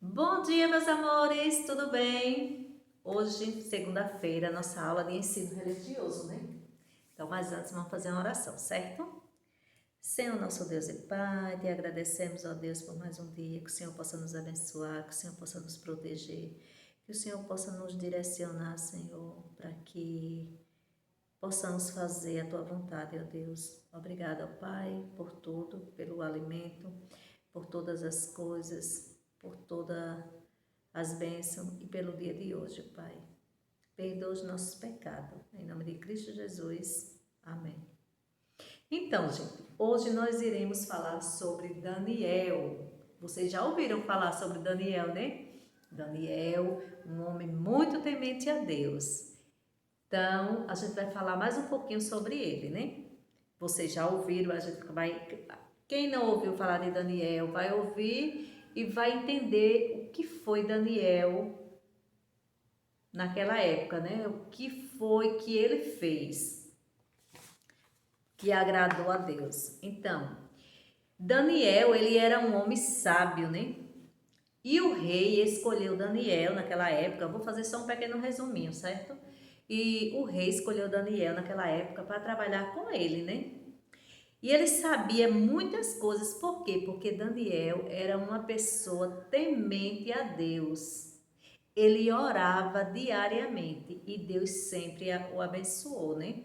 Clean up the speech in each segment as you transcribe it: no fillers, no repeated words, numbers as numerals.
Bom dia, meus amores, tudo bem? Hoje, segunda-feira, nossa aula de ensino religioso, né? Então, mas antes vamos fazer uma oração, certo? Senhor, nosso Deus e Pai, te agradecemos, ó Deus, por mais um dia, que o Senhor possa nos abençoar, que o Senhor possa nos proteger, que o Senhor possa nos direcionar, Senhor, para que possamos fazer a tua vontade, ó Deus. Obrigada, ó Pai, por tudo, pelo alimento, por todas as coisas, por toda as bênçãos e pelo dia de hoje, Pai. Perdoa os nossos pecados. Em nome de Cristo Jesus. Amém. Então, gente, hoje nós iremos falar sobre Daniel. Vocês já ouviram falar sobre Daniel, né? Daniel, um homem muito temente a Deus. Então, a gente vai falar mais um pouquinho sobre ele, né? Vocês já ouviram, a gente vai. Quem não ouviu falar de Daniel vai ouvir e vai entender o que foi Daniel naquela época, né? O que foi que ele fez que agradou a Deus. Então, Daniel, ele era um homem sábio, né? E o rei escolheu Daniel naquela época. Vou fazer só um pequeno resuminho, certo? E o rei escolheu Daniel naquela época para trabalhar com ele, né? E ele sabia muitas coisas, por quê? Porque Daniel era uma pessoa temente a Deus. Ele orava diariamente e Deus sempre o abençoou, né?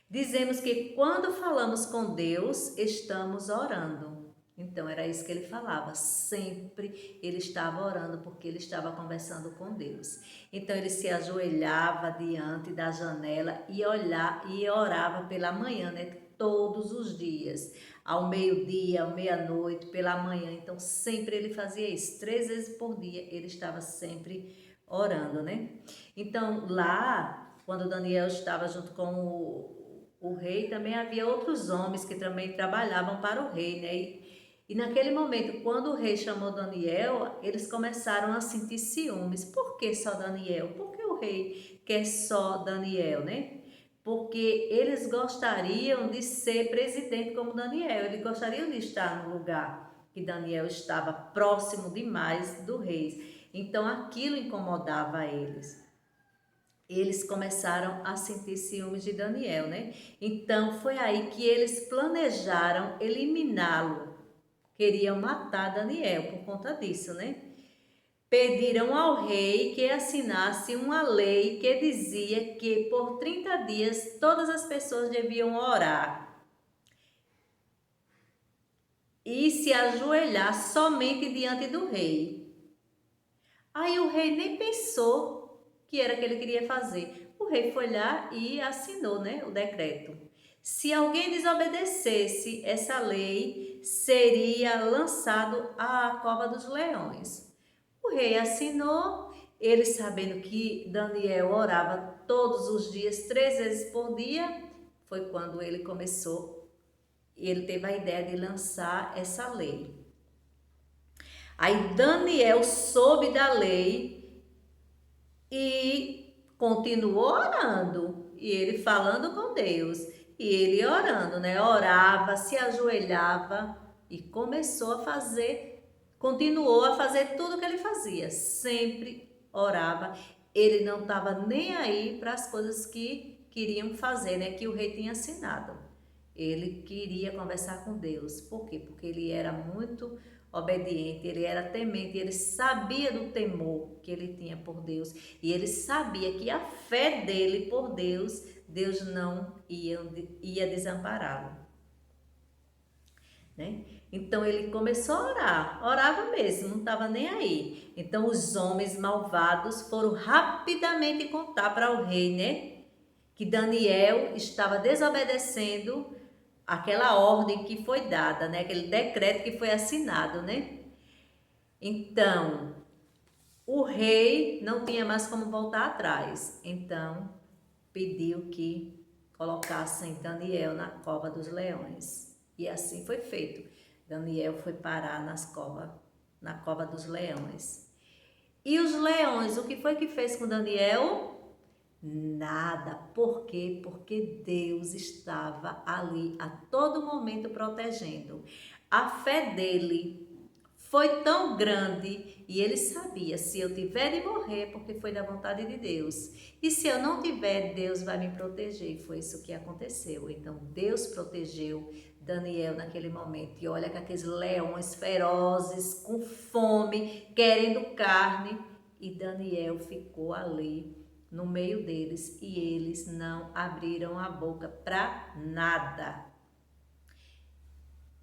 Dizemos que quando falamos com Deus, estamos orando. Então era isso que ele falava, sempre ele estava orando porque ele estava conversando com Deus. Então ele se ajoelhava diante da janela e orava pela manhã, né? Todos os dias, ao meio-dia, à meia-noite, pela manhã. Então sempre ele fazia isso, 3 vezes por dia ele estava sempre orando, né? Então lá, quando Daniel estava junto com o rei, também havia outros homens que também trabalhavam para o rei, né? E naquele momento, quando o rei chamou Daniel, eles começaram a sentir ciúmes. Por que só Daniel? Por que o rei quer só Daniel, né? Porque eles gostariam de ser presidente como Daniel, eles gostariam de estar no lugar que Daniel estava próximo demais do rei. Então aquilo incomodava eles. Eles começaram a sentir ciúmes de Daniel, né? Então foi aí que eles planejaram eliminá-lo. Queriam matar Daniel por conta disso, né? Pediram ao rei que assinasse uma lei que dizia que por 30 dias todas as pessoas deviam orar e se ajoelhar somente diante do rei. Aí o rei nem pensou que era que ele queria fazer. O rei foi lá e assinou, né, o decreto. Se alguém desobedecesse essa lei, seria lançado à cova dos leões. O rei assinou, ele sabendo que Daniel orava todos os dias, 3 vezes por dia, foi quando ele começou, ele teve a ideia de lançar essa lei. Aí Daniel soube da lei e continuou orando, e ele falando com Deus, e ele orando, né? Orava, se ajoelhava e começou a fazer, continuou a fazer tudo o que ele fazia, sempre orava. Ele não estava nem aí para as coisas que queriam fazer, né? Que o rei tinha assinado. Ele queria conversar com Deus. Por quê? Porque ele era muito obediente, ele era temente, ele sabia do temor que ele tinha por Deus e ele sabia que a fé dele por Deus, Deus não ia desampará-lo, né? Então ele começou a orar, orava mesmo, não estava nem aí. Então os homens malvados foram rapidamente contar para o rei, né? Que Daniel estava desobedecendo aquela ordem que foi dada, né? Aquele decreto que foi assinado, né? Então, o rei não tinha mais como voltar atrás. Então, pediu que colocassem Daniel na cova dos leões. E assim foi feito. Daniel foi parar na cova dos leões. E os leões, o que foi que fez com Daniel? Nada. Por quê? Porque Deus estava ali a todo momento protegendo. A fé dele foi tão grande e ele sabia, se eu tiver de morrer, porque foi da vontade de Deus. E se eu não tiver, Deus vai me proteger. E foi isso que aconteceu. Então Deus protegeu Daniel naquele momento. E olha que aqueles leões ferozes, com fome, querendo carne. E Daniel ficou ali no meio deles e eles não abriram a boca para nada.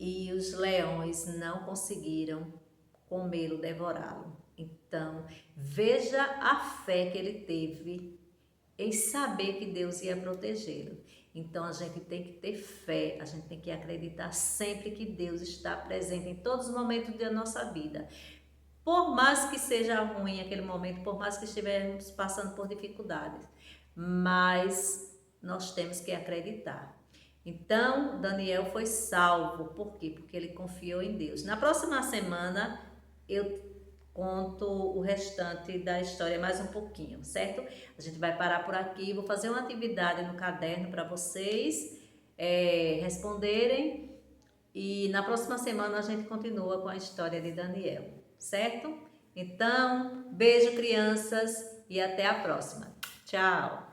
E os leões não conseguiram comê-lo, devorá-lo. Então, veja a fé que ele teve em saber que Deus ia protegê-lo. Então, a gente tem que ter fé, a gente tem que acreditar sempre que Deus está presente em todos os momentos da nossa vida. Por mais que seja ruim aquele momento, por mais que estivermos passando por dificuldades, mas nós temos que acreditar. Então, Daniel foi salvo. Por quê? Porque ele confiou em Deus. Na próxima semana, eu conto o restante da história mais um pouquinho, certo? A gente vai parar por aqui. Vou fazer uma atividade no caderno para vocês responderem. E na próxima semana a gente continua com a história de Daniel, certo? Então, beijo, crianças, e até a próxima. Tchau!